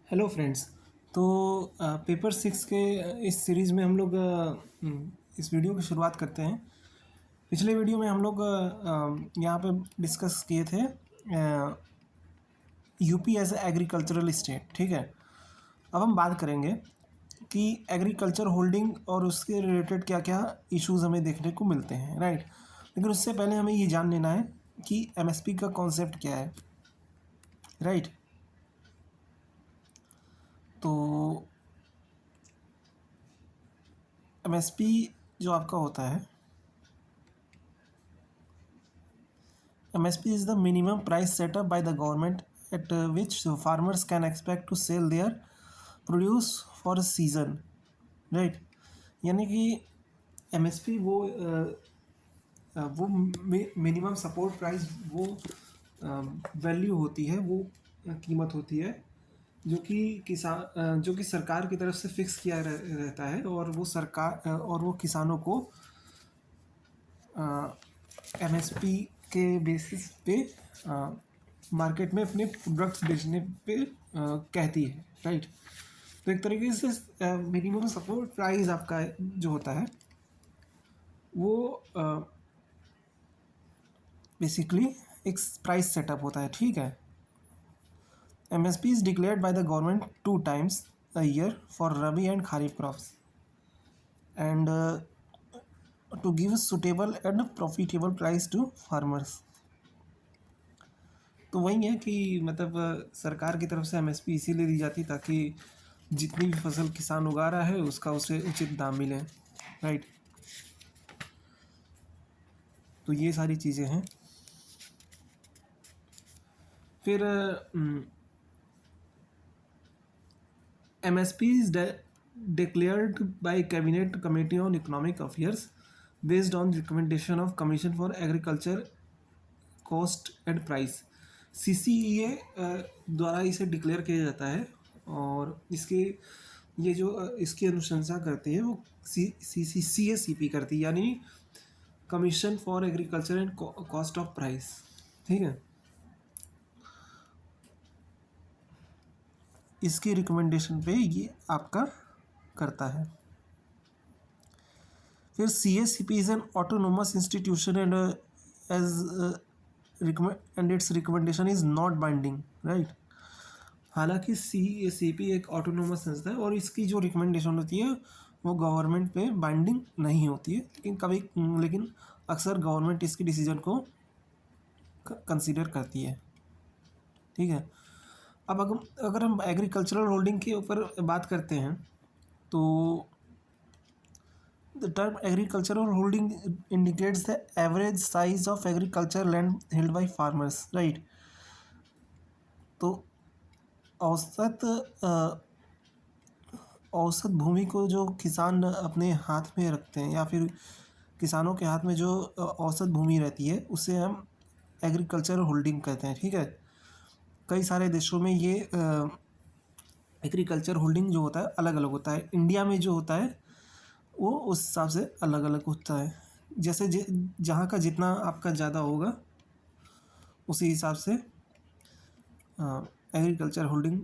Hello friends. तो paper six के इस सीरीज़ में हम लोग इस वीडियो की शुरुआत करते हैं। पिछले वीडियो में हम लोग यहाँ पे डिस्कस किए थे यूपी एज एग्रीकल्चरल स्टेट। ठीक है, अब हम बात करेंगे कि एग्रीकल्चर होल्डिंग और उसके रिलेटेड क्या क्या इश्यूज़ हमें देखने को मिलते हैं, राइट। लेकिन उससे पहले हमें ये जान लेना है कि एमएसपी का कॉन्सेप्ट क्या है, राइट। तो एमएसपी जो आपका होता है, MSP is the minimum price set up by the government at which farmers can expect to sell their produce for a season, right। यानी कि MSP वो मिनिमम सपोर्ट प्राइस, वो वैल्यू होती है, वो कीमत होती है जो कि सरकार की तरफ से फिक्स किया रहता है, और वो सरकार और वो किसानों को MSP के बेसिस पे मार्केट में अपने प्रोडक्ट्स बेचने पे कहती है, राइट। तो एक तरीके से मिनिमम सपोर्ट प्राइस आपका जो होता है वो बेसिकली एक प्राइस सेटअप होता है, ठीक है। MSP is declared by the government 2 times a year for rabi and kharif crops and to give a suitable and profitable price to farmers। तो वही है कि मतलब सरकार की तरफ से MSP इसीलिए दी जाती ताकि जितनी भी फसल किसान उगा रहा है उसका उसे उचित दाम मिले, राइट। तो ये सारी चीज़ें हैं। फिर MSP is declared by Cabinet Committee on Economic Affairs based on recommendation of Commission for Agriculture cost and price, CCEA द्वारा इसे डिक्लेयर किया जाता है, और ये जो इसकी अनुशंसा करती है वो CCCACP करती है, यानी commission for agriculture and cost of price, ठीक है। इसकी रिकमेंडेशन पे ये आपका करता है। फिर CACP is an autonomous institution and as and it's recommendation is not binding, right. हालांकि CACP एक ऑटोनोमस संस्था है और इसकी जो रिकमेंडेशन होती है वो गवर्नमेंट पे बाइंडिंग नहीं होती है, लेकिन अक्सर गवर्नमेंट इसकी डिसीजन को कंसीडर करती है, ठीक है। अब अगर हम एग्रीकल्चरल होल्डिंग के ऊपर बात करते हैं तो the term agricultural holding indicates the average size of agriculture land held by farmers, right. तो औसत भूमि को जो किसान अपने हाथ में रखते हैं, या फिर किसानों के हाथ में जो औसत भूमि रहती है उसे हम एग्रीकल्चर होल्डिंग कहते हैं, ठीक है। कई सारे देशों में ये एग्रीकल्चर होल्डिंग जो होता है अलग अलग होता है। इंडिया में जो होता है वो उस हिसाब से अलग अलग होता है, जैसे जहाँ का जितना आपका ज़्यादा होगा उसी हिसाब से एग्रीकल्चर होल्डिंग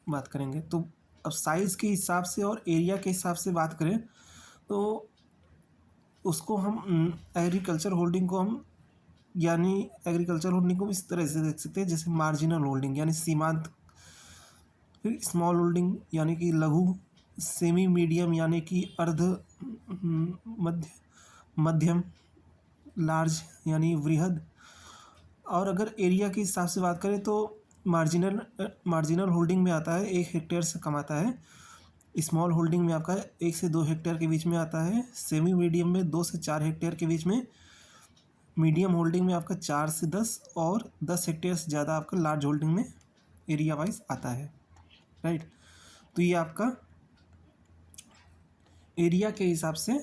बात करेंगे। तो अब साइज़ के हिसाब से और एरिया के हिसाब से बात करें तो उसको हम एग्रीकल्चर होल्डिंग को हम यानी एग्रीकल्चर होल्डिंग को इस तरह से देख सकते हैं, जैसे मार्जिनल होल्डिंग यानी सीमांत, फिर स्मॉल होल्डिंग यानी कि लघु, सेमी मीडियम यानी कि अर्ध मध्यम, लार्ज यानी वृहद। और अगर एरिया के हिसाब से बात करें तो मार्जिनल होल्डिंग में आता है 1 हेक्टेयर से कम आता है, स्मॉल होल्डिंग में आपका 1 से 2 हेक्टेयर के बीच में आता है, सेमी मीडियम में 2 से 4 हेक्टेयर के बीच में, मीडियम होल्डिंग में आपका 4 से 10, और 10 हेक्टेयर से ज़्यादा आपका लार्ज होल्डिंग में एरिया वाइज आता है, राइट। तो ये आपका एरिया के हिसाब से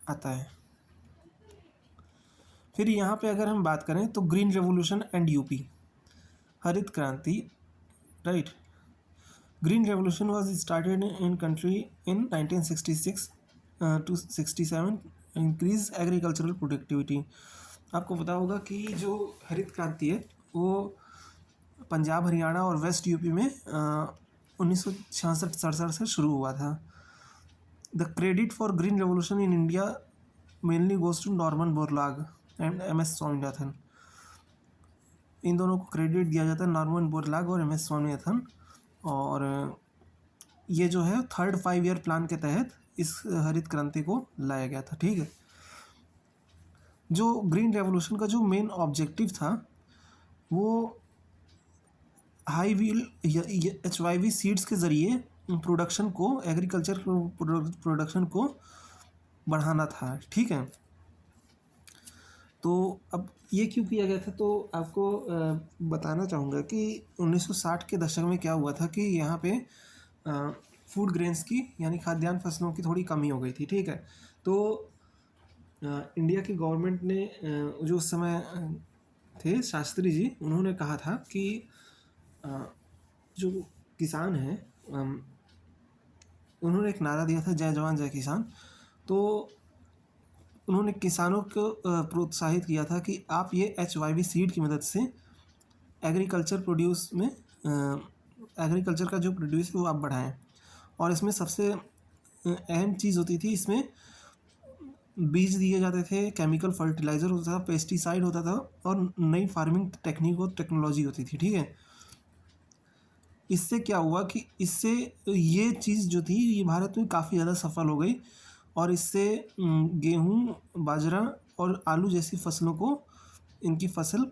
आता है। फिर यहाँ पे अगर हम बात करें तो ग्रीन रेवोल्यूशन एंड यूपी, हरित क्रांति, right. Green revolution was started in country in 1966 to 67, increase agricultural productivity. आपको पता होगा कि जो हरित क्रांति है वो पंजाब, हरियाणा और वेस्ट यूपी में 1966-67 से शुरू हुआ था। The credit for green revolution in India mainly goes to Norman Borlaug and MS. Swaminathan. इन दोनों को क्रेडिट दिया जाता है, नॉर्मन बोरलाग और एम.एस. स्वामीनाथन। और ये जो है 3rd 5 ईयर प्लान के तहत इस हरित क्रांति को लाया गया था। ठीक है, जो ग्रीन रेवोल्यूशन का जो मेन ऑब्जेक्टिव था वो हाई व्हील HYV सीड्स के ज़रिए प्रोडक्शन को, एग्रीकल्चर प्रोडक्शन को बढ़ाना था। ठीक है, तो अब ये क्यों किया गया था, तो आपको बताना चाहूँगा कि 1960 के दशक में क्या हुआ था कि यहाँ पे फूड ग्रेन्स की यानी खाद्यान्न फसलों की थोड़ी कमी हो गई थी। ठीक है, तो इंडिया की गवर्नमेंट ने जो उस समय थे शास्त्री जी, उन्होंने कहा था कि जो किसान हैं उन्होंने एक नारा दिया था, जय जवान जय किसान। तो उन्होंने किसानों को प्रोत्साहित किया था कि आप ये HYV सीड की मदद से एग्रीकल्चर प्रोड्यूस में एग्रीकल्चर का जो प्रोड्यूस है वो आप बढ़ाएं। और इसमें सबसे अहम चीज़ होती थी, इसमें बीज दिए जाते थे, केमिकल फर्टिलाइज़र होता था, पेस्टिसाइड होता था और नई फार्मिंग टेक्निक और टेक्नोलॉजी होती थी। ठीक है, इससे क्या हुआ कि इससे ये चीज़ जो थी ये भारत में काफ़ी ज़्यादा सफल हो गई और इससे गेहूँ, बाजरा और आलू जैसी फसलों को, इनकी फसल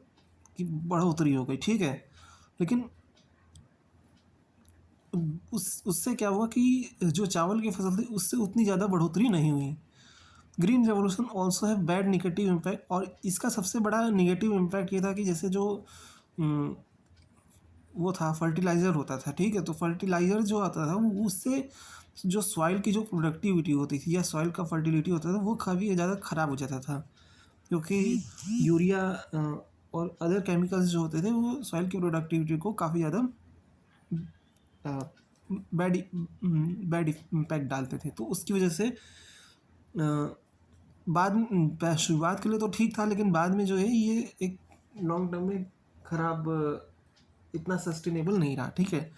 की बढ़ोतरी हो गई। ठीक है, लेकिन उससे क्या हुआ कि जो चावल की फसल थी उससे उतनी ज़्यादा बढ़ोतरी नहीं हुई। ग्रीन रेवोल्यूशन ऑल्सो है बैड निगेटिव इम्पैक्ट, और इसका सबसे बड़ा निगेटिव इम्पैक्ट ये था कि जैसे जो वो था फर्टिलाइज़र होता था। ठीक है, तो फर्टिलाइज़र जो आता था वो उससे जो सॉइल की जो प्रोडक्टिविटी होती थी या सॉइल का फर्टिलिटी होता था वो काफ़ी ज़्यादा ख़राब हो जाता था, क्योंकि यूरिया और अदर केमिकल्स जो होते थे वो सॉइल की प्रोडक्टिविटी को काफ़ी ज़्यादा बैड इम्पैक्ट डालते थे। तो उसकी वजह से शुरुआत के लिए तो ठीक था, लेकिन बाद में जो है ये एक लॉन्ग टर्म में ख़राब, इतना सस्टेनेबल नहीं रहा। ठीक है,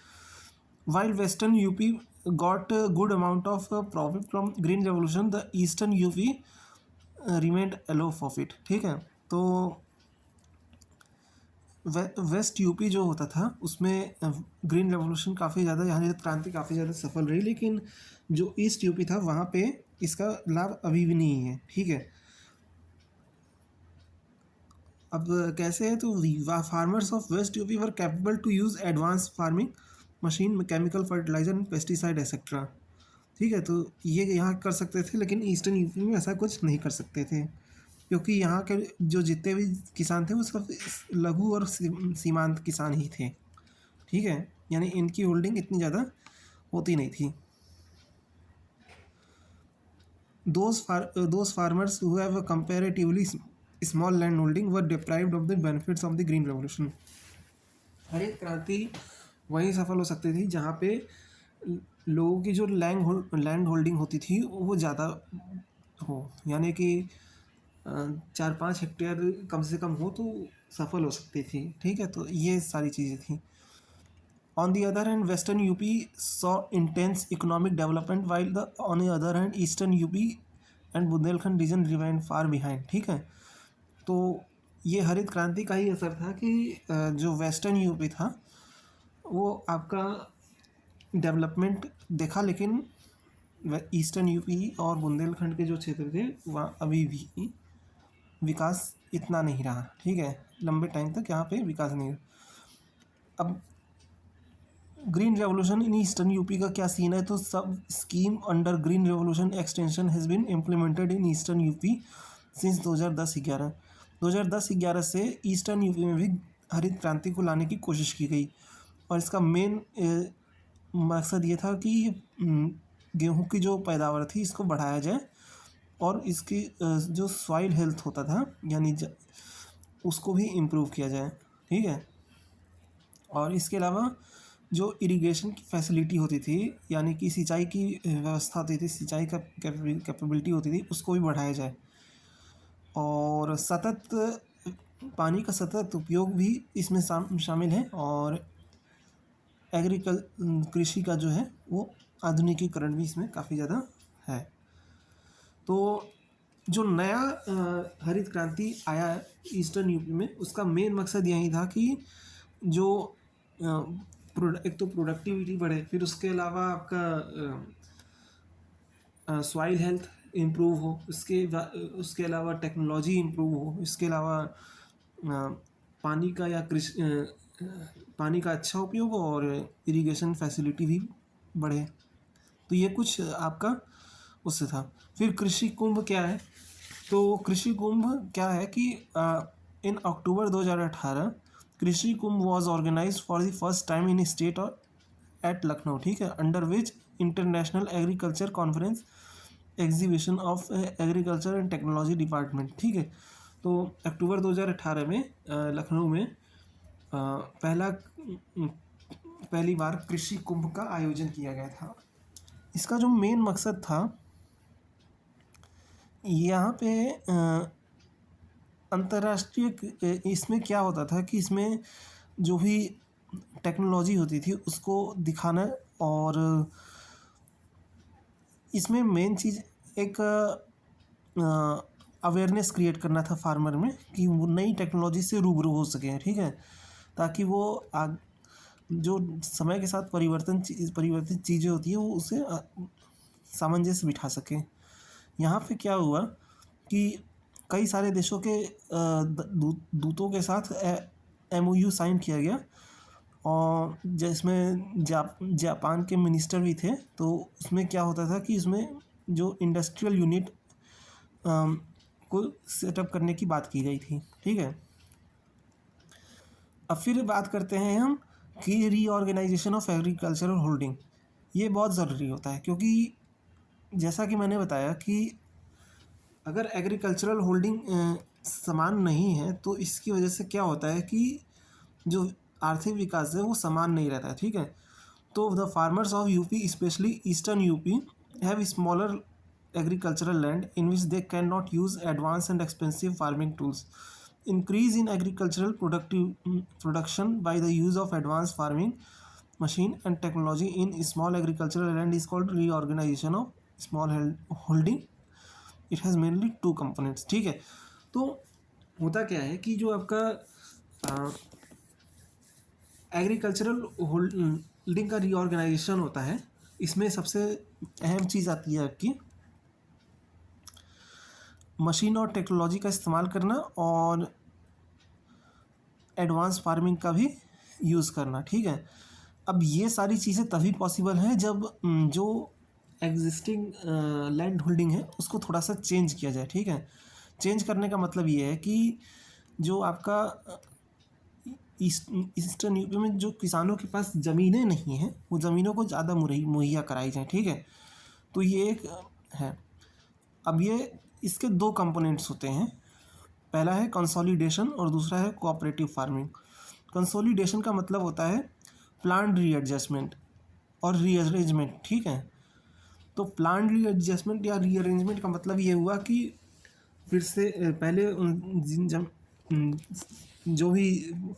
while western UP got good amount of profit from green revolution, the eastern UP remained aloof of it. ठीक है, तो वेस्ट यूपी जो होता था उसमें ग्रीन रेवोल्यूशन काफ़ी ज़्यादा, यहाँ क्रांति काफ़ी ज़्यादा सफल रही, लेकिन जो ईस्ट यूपी था वहाँ पे इसका लाभ अभी भी नहीं है। ठीक है, अब कैसे है, तो farmers of west UP were capable to use advance farming machine, chemical fertiliser and pesticide etcetera. ठीक है, तो ये यहाँ कर सकते थे, लेकिन ईस्टर्न यूपी में ऐसा कुछ नहीं कर सकते थे, क्योंकि यहाँ के जो जितने भी किसान थे वो सब लघु और सीमांत किसान ही थे। ठीक है, यानी इनकी होल्डिंग इतनी ज़्यादा होती नहीं थी। those farmers who have a comparatively small land holding were deprived of the benefits of the green revolution। हरित क्रांति वहीं सफल हो सकती थी जहाँ पे लोगों की जो लैंड होल्डिंग होती थी वो ज़्यादा हो, यानी कि 4-5 हेक्टेयर कम से कम हो तो सफल हो सकती थी। ठीक है, तो ये सारी चीज़ें थी। On the other hand, Western UP saw intense economic development, while on the other hand, Eastern UP and Bundelkhand region remained far behind। ठीक है, तो ये हरित क्रांति का ही असर था कि जो वेस्टर्न यूपी था वो आपका डेवलपमेंट देखा, लेकिन ईस्टर्न यूपी और बुंदेलखंड के जो क्षेत्र थे वहाँ अभी भी विकास इतना नहीं रहा। ठीक है, लंबे टाइम तक यहाँ पे विकास नहीं रहा। अब green revolution in eastern UP का क्या सीन है, तो sub scheme under green revolution extension has been implemented in eastern UP since 2010-11 से ईस्टर्न यूपी में भी हरित क्रांति को लाने की कोशिश की गई, और इसका मेन मकसद ये था कि गेहूं की जो पैदावार थी इसको बढ़ाया जाए और इसकी जो सॉइल हेल्थ होता था यानी उसको भी इम्प्रूव किया जाए। ठीक है, और इसके अलावा जो इरिगेशन की फैसिलिटी होती थी यानी कि सिंचाई की व्यवस्था होती थी, सिंचाई का कैपेबिलिटी होती थी, उसको भी बढ़ाया जाए, और पानी का सतत उपयोग भी इसमें शामिल है। और कृषि का जो है वो आधुनिकीकरण भी इसमें काफ़ी ज़्यादा है। तो जो नया हरित क्रांति आया है ईस्टर्न यूपी में, उसका मेन मकसद यही था कि जो एक तो प्रोडक्टिविटी बढ़े, फिर उसके अलावा आपका सॉइल हेल्थ इम्प्रूव हो, उसके अलावा टेक्नोलॉजी इम्प्रूव हो, इसके अलावा पानी का पानी का अच्छा उपयोग हो और इरिगेशन फैसिलिटी भी बढ़े। तो ये कुछ आपका उससे था। फिर कृषि कुंभ क्या है? तो कृषि कुंभ क्या है कि इन October 2018 Krishi Kumbh was organise for the first time in state at Lucknow, ठीक है, under which international agriculture conference exhibition of agriculture and technology department, ठीक है। तो अक्टूबर 2018 में लखनऊ में पहली बार कृषि कुंभ का आयोजन किया गया था। इसका जो मेन मकसद था, यहाँ पे अंतर्राष्ट्रीय इसमें क्या होता था कि इसमें जो भी टेक्नोलॉजी होती थी उसको दिखाना, और इसमें मेन चीज़ एक अवेयरनेस क्रिएट करना था फार्मर में कि वो नई टेक्नोलॉजी से रूबरू हो सकें, ठीक है, ताकि वो जो समय के साथ परिवर्तित चीज़ें होती है वो उसे सामंजस्य बिठा सकें। यहाँ पे क्या हुआ कि कई सारे देशों के दूतों के साथ MOU साइन किया गया, और जिसमें जापान के मिनिस्टर भी थे। तो उसमें क्या होता था कि इसमें जो इंडस्ट्रियल यूनिट को सेटअप करने की बात की गई थी, ठीक है। अब फिर बात करते हैं हम कि रीऑर्गेनाइजेशन ऑफ एग्रीकल्चरल होल्डिंग। ये बहुत ज़रूरी होता है, क्योंकि जैसा कि मैंने बताया कि अगर एग्रीकल्चरल होल्डिंग समान नहीं है तो इसकी वजह से क्या होता है कि जो आर्थिक विकास है वो समान नहीं रहता है, ठीक है। तो the farmers of UP, specially eastern UP, have smaller agricultural land in which they cannot use advanced and expensive farming tools. Increase in agricultural production by the use of advanced farming machine and technology in small agricultural land is called reorganization of small holding. It has mainly two components, ठीक है। तो होता क्या है कि जो आपका agricultural holding का रीऑर्गेनाइजेशन होता है, इसमें सबसे अहम चीज़ आती है आपकी मशीन और टेक्नोलॉजी का इस्तेमाल करना और एडवांस फार्मिंग का भी यूज़ करना, ठीक है। अब ये सारी चीज़ें तभी पॉसिबल हैं जब जो एग्जिस्टिंग लैंड होल्डिंग है उसको थोड़ा सा चेंज किया जाए, ठीक है। चेंज करने का मतलब ये है कि जो आपका ईस्टर्न यूपी में जो किसानों के पास ज़मीनें नहीं हैं वो ज़मीनों को ज़्यादा मुहैया कराई जाए, ठीक है। तो ये एक है। अब ये इसके दो कंपोनेंट्स होते हैं, पहला है कंसोलिडेशन और दूसरा है कोऑपरेटिव फार्मिंग। कंसोलिडेशन का मतलब होता है प्लान्ड रीएडजस्टमेंट और रीअरेंजमेंट, ठीक है। तो प्लान्ड रीएडजस्टमेंट या रीअरेंजमेंट का मतलब ये हुआ कि फिर से पहले जो भी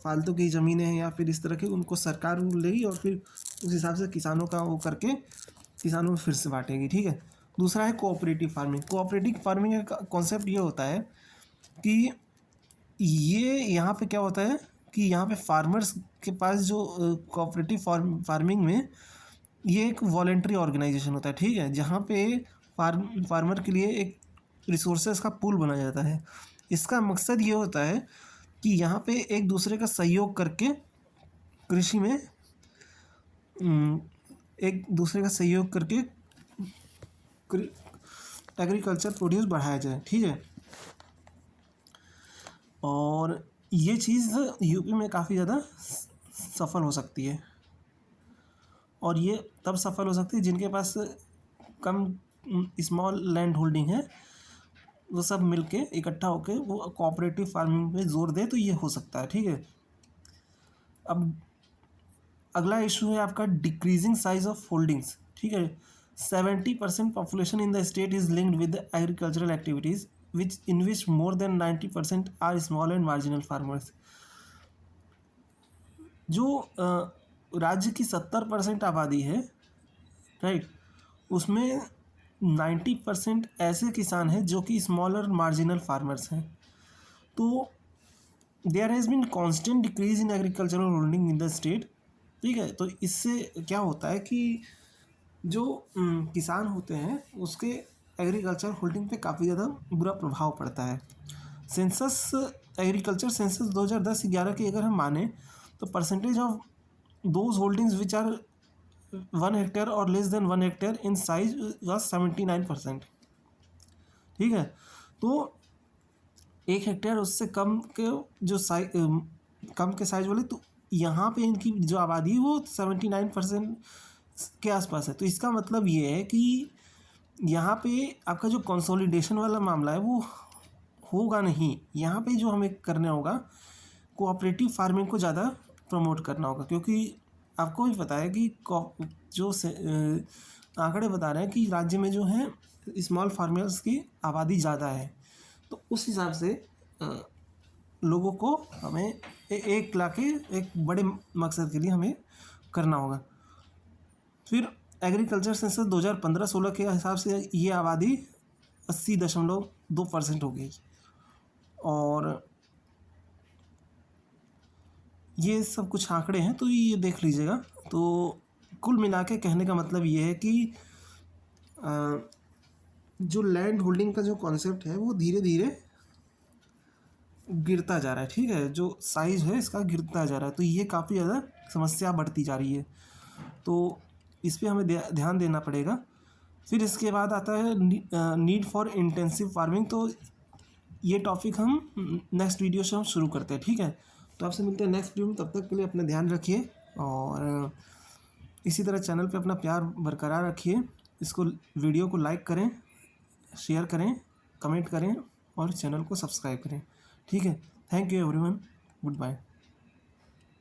फालतू की ज़मीनें हैं या फिर इस तरह की उनको सरकार लेगी और फिर उस हिसाब से किसानों का वो करके किसानों में फिर से बांटेगी, ठीक है। दूसरा है कोऑपरेटिव फार्मिंग। कोऑपरेटिव फार्मिंग का कॉन्सेप्ट ये होता है कि ये यहाँ पे क्या होता है कि यहाँ पे फार्मर्स के पास जो कोऑपरेटिव फार्मिंग में ये एक वॉलेंट्री ऑर्गेनाइजेशन होता है, ठीक है, जहाँ पे फार्मर के लिए एक रिसोर्सेज का पूल बनाया जाता है। इसका मकसद ये होता है कि यहाँ पे एक दूसरे का सहयोग करके कृषि में एक दूसरे का सहयोग करके एग्रीकल्चर प्रोड्यूस बढ़ाया जाए, ठीक है। और ये चीज़ यूपी में काफ़ी ज़्यादा सफल हो सकती है, और ये तब सफल हो सकती है जिनके पास कम स्मॉल लैंड होल्डिंग है, वो सब मिलके इकट्ठा होके वो कोऑपरेटिव फार्मिंग पे जोर दे तो ये हो सकता है, ठीक है। अब अगला इशू है आपका डिक्रीजिंग साइज ऑफ होल्डिंग्स, ठीक है। 70% population in the state is linked with agricultural activities in which more than 90% are small and marginal farmers। जो राज्य की 70% आबादी है, राइट, उसमें 90% ऐसे किसान हैं जो कि स्मॉल और मार्जिनल फार्मर्स हैं। तो there has been constant decrease in agricultural holding in the state. ठीक है, तो इससे क्या होता है कि जो किसान होते हैं उसके एग्रीकल्चर होल्डिंग पे काफ़ी ज़्यादा बुरा प्रभाव पड़ता है। सेंसस एग्रीकल्चर सेंसस 2010-11 की अगर हम माने तो percentage of those holdings which are 1 hectare और less than 1 hectare in size was 79%। ठीक है, तो 1 हेक्टेयर उससे कम के जो कम के साइज वाले, तो यहाँ पे इनकी जो आबादी है वो 79% के आसपास है। तो इसका मतलब ये है कि यहाँ पे आपका जो कंसोलिडेशन वाला मामला है वो होगा नहीं। यहाँ पे जो हमें करना होगा, कोऑपरेटिव फार्मिंग को ज़्यादा प्रमोट करना होगा, क्योंकि आपको भी पता है कि जो आंकड़े बता रहे हैं कि राज्य में जो है स्मॉल फार्मर्स की आबादी ज़्यादा है। तो उस हिसाब से लोगों को हमें एक लाके एक बड़े मकसद के लिए हमें करना होगा। फिर एग्रीकल्चर सेंसस 2015-16 के हिसाब से ये आबादी 80.2% हो गई। और ये सब कुछ आंकड़े हैं, तो ये देख लीजिएगा। तो कुल मिला के कहने का मतलब ये है कि जो लैंड होल्डिंग का जो कॉन्सेप्ट है वो धीरे धीरे गिरता जा रहा है। ठीक है, जो साइज़ है इसका गिरता जा रहा है, तो ये काफ़ी ज़्यादा समस्या बढ़ती जा रही है। तो इस पे हमें ध्यान देना पड़ेगा। फिर इसके बाद आता है नीड फॉर इंटेंसिव फार्मिंग। तो ये टॉपिक हम नेक्स्ट वीडियो से हम शुरू करते हैं। ठीक है, तो आपसे मिलते हैं नेक्स्ट वीडियो में। तब तक के लिए अपना ध्यान रखिए और इसी तरह चैनल पे अपना प्यार बरकरार रखिए। इसको वीडियो को लाइक करें, शेयर करें, कमेंट करें और चैनल को सब्सक्राइब करें। ठीक है, thank you everyone, good bye.